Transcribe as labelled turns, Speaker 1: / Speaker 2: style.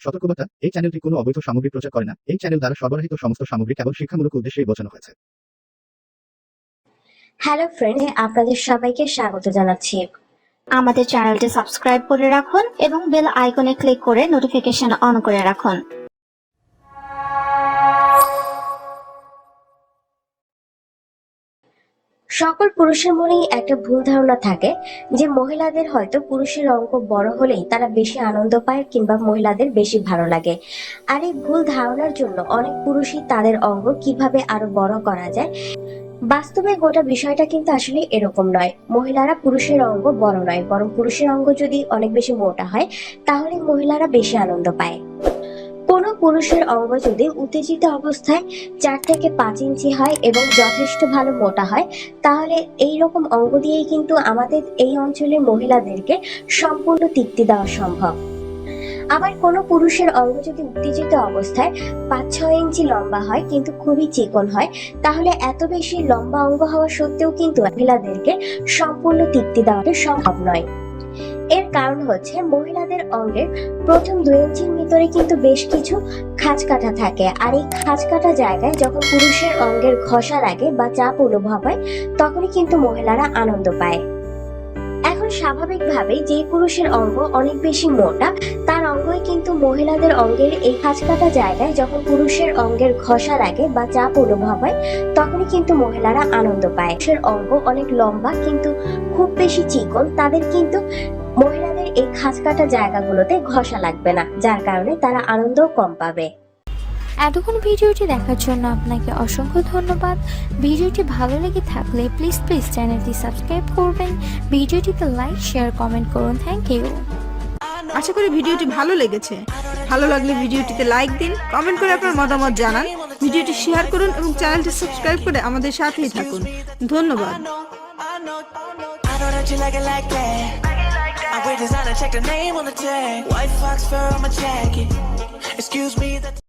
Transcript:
Speaker 1: সতর্কবার্তা, এই চ্যানেলটি কোনো অবৈধ সামগ্রী প্রচার করে না। এই চ্যানেল দ্বারা সরবরাহিত সমস্ত সামগ্রী কেবল শিক্ষামূলক উদ্দেশ্যেই বোঝানো হয়েছে।
Speaker 2: হ্যালো ফ্রেন্ড, আপনাদের সবাইকে স্বাগত জানাচ্ছি।
Speaker 3: আমাদের চ্যানেলটি সাবস্ক্রাইব করে রাখুন এবং বেল আইকনে ক্লিক করে নোটিফিকেশন অন করে রাখুন।
Speaker 2: সকল পুরুষের মনেই একটা ভুল ধারণা থাকে যে মহিলাদের হয়তো পুরুষের অঙ্গ বড় হলেই তারা বেশি আনন্দ পায় কিংবা মহিলাদের বেশি ভালো লাগে। আর এই ভুল ধারণার জন্য অনেক পুরুষই তাদের অঙ্গ কিভাবে আরো বড় করা যায়। বাস্তবে গোটা বিষয়টা কিন্তু আসলে এরকম নয়। মহিলারা পুরুষের অঙ্গ বড় নয়, বরং পুরুষের অঙ্গ যদি অনেক বেশি মোটা হয় তাহলে মহিলারা বেশি আনন্দ পায়। কোনো পুরুষের অঙ্গ যদি উত্তেজিত অবস্থায় 4 থেকে 5 ইঞ্চি হয় এবং যথেষ্ট ভালো মোটা হয়, তাহলে এই রকম অঙ্গ দিয়েই কিন্তু আমাদের এই অঞ্চলের মহিলাদেরকে সম্পূর্ণ তৃপ্তি দেওয়া সম্ভব। আবার কোনো পুরুষের অঙ্গ যদি উত্তেজিত অবস্থায় 5-6 ইঞ্চি লম্বা হয় কিন্তু খুবই চিকন হয়, তাহলে এত বেশি লম্বা অঙ্গ হওয়া সত্ত্বেও কিন্তু মহিলাদেরকে সম্পূর্ণ তৃপ্তি দেওয়াটা সম্ভব নয়। এর কারণ হচ্ছে মহিলাদের অঙ্গের প্রথম 2 ইঞ্চির ভিতরে কিন্তু বেশ কিছু খাঁজ কাটা থাকে, আর এই খাঁজ কাটা জায়গায় যখন পুরুষের অঙ্গের ঘষা লাগে বা চাপ অনুভব হয় তখনই কিন্তু মহিলারা আনন্দ পায়। এখন স্বাভাবিকভাবেই যে পুরুষের অঙ্গ অনেক বেশি মোটা তার অঙ্গই কিন্তু মহিলাদের অঙ্গের এই খাঁজ কাটা জায়গায় যখন পুরুষের অঙ্গের ঘষা লাগে বা চাপ অনুভব হয় তখনই কিন্তু মহিলারা আনন্দ পায়। পুরুষের অঙ্গ অনেক লম্বা কিন্তু খুব বেশি চিকন, তাদের কিন্তু মহিলাদের এই খাঁজ কাটা জায়গাগুলোতে ঘষা লাগবে না, যার কারণে তারা আনন্দও কম পাবে।
Speaker 4: এতক্ষণ ভিডিওটি দেখার জন্য আপনাকে অসংখ্য ধন্যবাদ। ভিডিওটি ভালো লেগে থাকলে প্লিজ চ্যানেলটি সাবস্ক্রাইব করবেন, ভিডিওটিতে লাইক শেয়ার কমেন্ট করুন। Thank you.
Speaker 5: আশা করি ভিডিওটি ভালো লেগেছে। ভালো লাগলে ভিডিওটিতে লাইক দিন, কমেন্ট করে আপনার মতামত জানান, ভিডিওটি শেয়ার করুন এবং চ্যানেলটি সাবস্ক্রাইব করে আমাদের সাথেই থাকুন। ধন্যবাদ।
Speaker 6: I wear designer, check the name on the tag. White fox fur on my jacket. Excuse me, that's